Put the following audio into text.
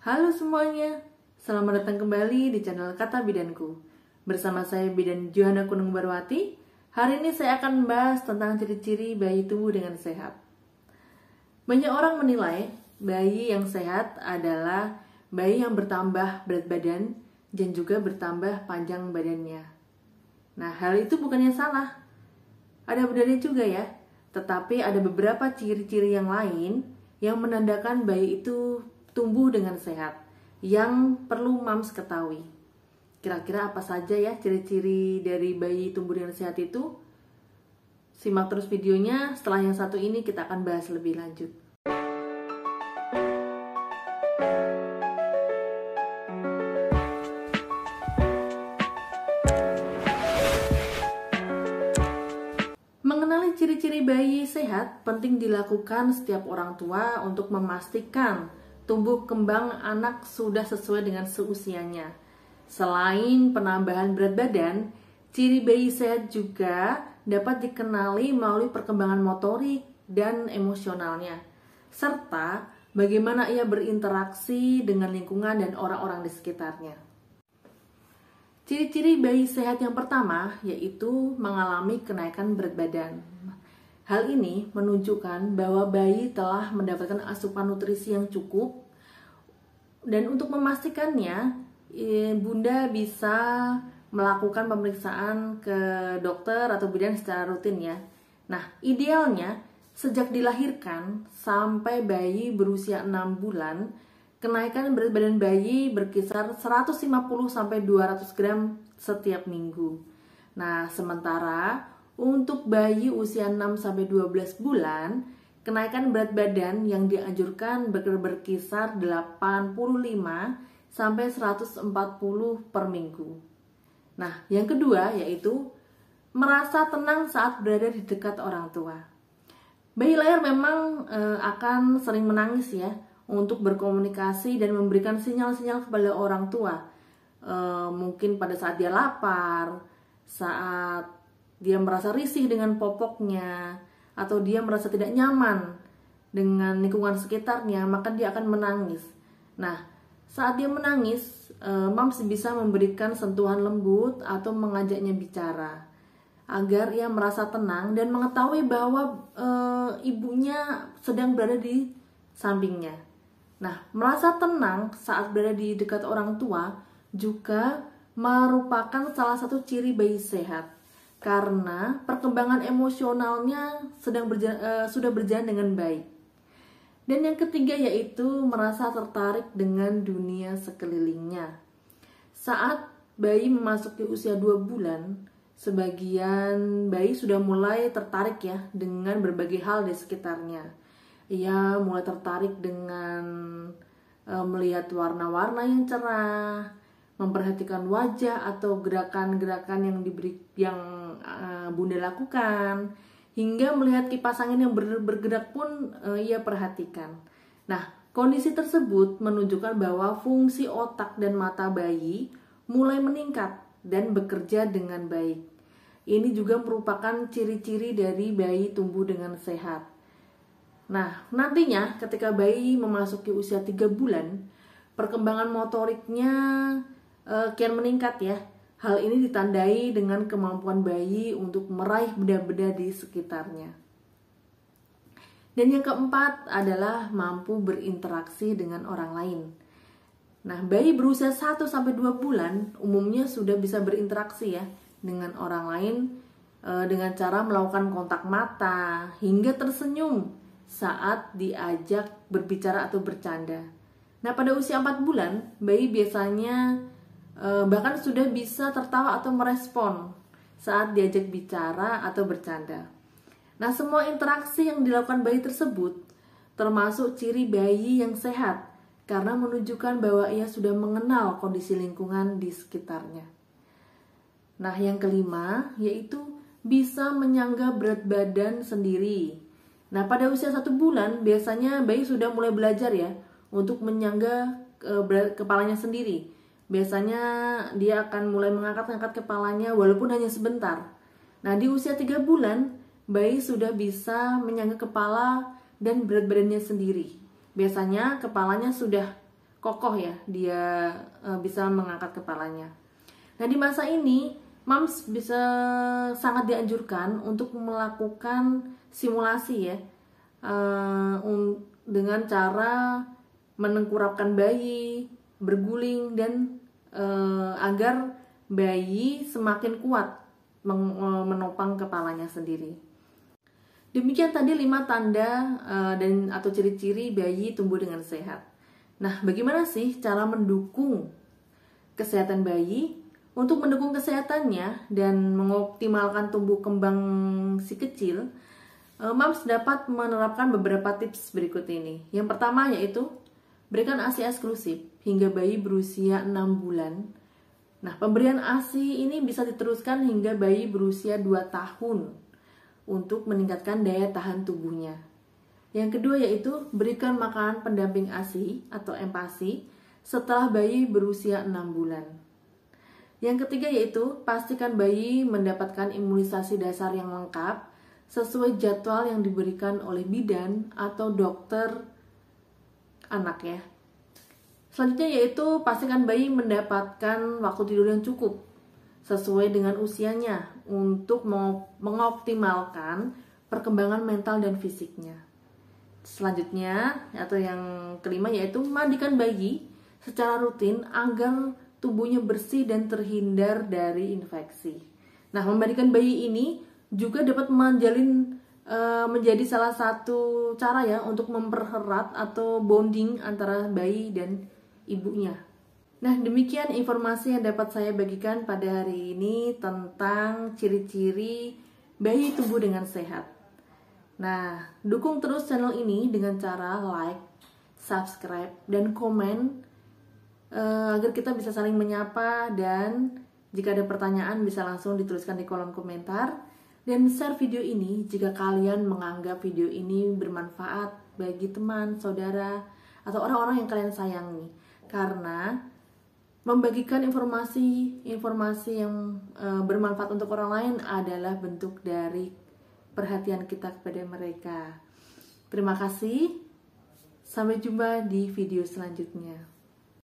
Halo semuanya, selamat datang kembali di channel Kata Bidanku. Bersama saya Bidan Johanna Kunung Barwati. Hari ini saya akan membahas tentang ciri-ciri bayi tumbuh dengan sehat. Banyak orang menilai bayi yang sehat adalah bayi yang bertambah berat badan dan juga bertambah panjang badannya. Nah, hal itu bukannya salah. Ada benarnya juga ya, tetapi ada beberapa ciri-ciri yang lain yang menandakan bayi itu tumbuh dengan sehat yang perlu mams ketahui. Kira-kira apa saja ya ciri-ciri dari bayi tumbuh dengan sehat itu? Simak terus videonya, setelah yang satu ini kita akan bahas lebih lanjut. Mengenali ciri-ciri bayi sehat penting dilakukan setiap orang tua untuk memastikan tumbuh kembang anak sudah sesuai dengan seusianya. Selain penambahan berat badan, ciri bayi sehat juga dapat dikenali melalui perkembangan motorik dan emosionalnya, serta bagaimana ia berinteraksi dengan lingkungan dan orang-orang di sekitarnya. Ciri-ciri bayi sehat yang pertama yaitu mengalami kenaikan berat badan. Hal ini menunjukkan bahwa bayi telah mendapatkan asupan nutrisi yang cukup, dan untuk memastikannya, Bunda bisa melakukan pemeriksaan ke dokter atau bidan secara rutin ya. Nah, idealnya sejak dilahirkan sampai bayi berusia 6 bulan, kenaikan berat badan bayi berkisar 150-200 gram setiap minggu. Nah, sementara untuk bayi usia 6-12 bulan, kenaikan berat badan yang dianjurkan berkisar 85-140 per minggu. Nah, yang kedua yaitu merasa tenang saat berada di dekat orang tua. Bayi lahir memang akan sering menangis ya untuk berkomunikasi dan memberikan sinyal-sinyal kepada orang tua. Mungkin pada saat dia lapar, saat dia merasa risih dengan popoknya, atau dia merasa tidak nyaman dengan lingkungan sekitarnya, maka dia akan menangis. Nah, saat dia menangis, mams bisa memberikan sentuhan lembut atau mengajaknya bicara agar ia merasa tenang dan mengetahui bahwa ibunya sedang berada di sampingnya. Nah, merasa tenang saat berada di dekat orang tua juga merupakan salah satu ciri bayi sehat, karena perkembangan emosionalnya sudah berjalan dengan baik. Dan yang ketiga yaitu merasa tertarik dengan dunia sekelilingnya. Saat bayi memasuki usia 2 bulan, sebagian bayi sudah mulai tertarik ya dengan berbagai hal di sekitarnya. Ia mulai tertarik dengan melihat warna-warna yang cerah, memperhatikan wajah atau gerakan-gerakan yang Bunda lakukan, hingga melihat kipas angin yang bergerak pun ia perhatikan. Nah, kondisi tersebut menunjukkan bahwa fungsi otak dan mata bayi mulai meningkat dan bekerja dengan baik. Ini juga merupakan ciri-ciri dari bayi tumbuh dengan sehat. Nah, nantinya ketika bayi memasuki usia 3 bulan, perkembangan motoriknya kian meningkat ya. Hal ini ditandai dengan kemampuan bayi untuk meraih benda-benda di sekitarnya. Dan yang keempat adalah mampu berinteraksi dengan orang lain. Nah, bayi berusia 1-2 bulan umumnya sudah bisa berinteraksi ya dengan orang lain dengan cara melakukan kontak mata hingga tersenyum saat diajak berbicara atau bercanda. Nah, pada usia 4 bulan, bayi biasanya bahkan sudah bisa tertawa atau merespon saat diajak bicara atau bercanda. Nah, semua interaksi yang dilakukan bayi tersebut termasuk ciri bayi yang sehat karena menunjukkan bahwa ia sudah mengenal kondisi lingkungan di sekitarnya. Nah, yang kelima yaitu bisa menyangga berat badan sendiri. Nah, pada usia 1 bulan biasanya bayi sudah mulai belajar ya untuk menyangga berat kepalanya sendiri. Biasanya dia akan mulai mengangkat-angkat kepalanya walaupun hanya sebentar. Nah, di usia 3 bulan, bayi sudah bisa menyangga kepala dan berat badannya sendiri. Biasanya kepalanya sudah kokoh ya, dia bisa mengangkat kepalanya. Nah, di masa ini moms bisa sangat dianjurkan untuk melakukan simulasi ya, dengan cara menengkurapkan bayi, berguling, dan agar bayi semakin kuat menopang kepalanya sendiri. Demikian tadi 5 tanda dan atau ciri-ciri bayi tumbuh dengan sehat. Nah, bagaimana sih cara mendukung kesehatan bayi? Untuk mendukung kesehatannya dan mengoptimalkan tumbuh kembang si kecil, moms dapat menerapkan beberapa tips berikut ini. Yang pertama yaitu berikan ASI eksklusif hingga bayi berusia 6 bulan. Nah, pemberian ASI ini bisa diteruskan hingga bayi berusia 2 tahun untuk meningkatkan daya tahan tubuhnya. Yang kedua yaitu berikan makanan pendamping ASI atau MPASI setelah bayi berusia 6 bulan. Yang ketiga yaitu pastikan bayi mendapatkan imunisasi dasar yang lengkap sesuai jadwal yang diberikan oleh bidan atau dokter anak ya. Selanjutnya yaitu pastikan bayi mendapatkan waktu tidur yang cukup sesuai dengan usianya untuk mengoptimalkan perkembangan mental dan fisiknya. Selanjutnya atau yang kelima yaitu mandikan bayi secara rutin agar tubuhnya bersih dan terhindar dari infeksi. Nah, memandikan bayi ini juga dapat menjadi salah satu cara ya untuk mempererat atau bonding antara bayi dan ibunya. Nah, demikian informasi yang dapat saya bagikan pada hari ini tentang ciri-ciri bayi tumbuh dengan sehat. Nah, dukung terus channel ini dengan cara like, subscribe, dan komen agar kita bisa saling menyapa, dan jika ada pertanyaan bisa langsung dituliskan di kolom komentar, dan share video ini jika kalian menganggap video ini bermanfaat bagi teman, saudara, atau orang-orang yang kalian sayangi. Karena membagikan informasi yang bermanfaat untuk orang lain adalah bentuk dari perhatian kita kepada mereka. Terima kasih. Sampai jumpa di video selanjutnya.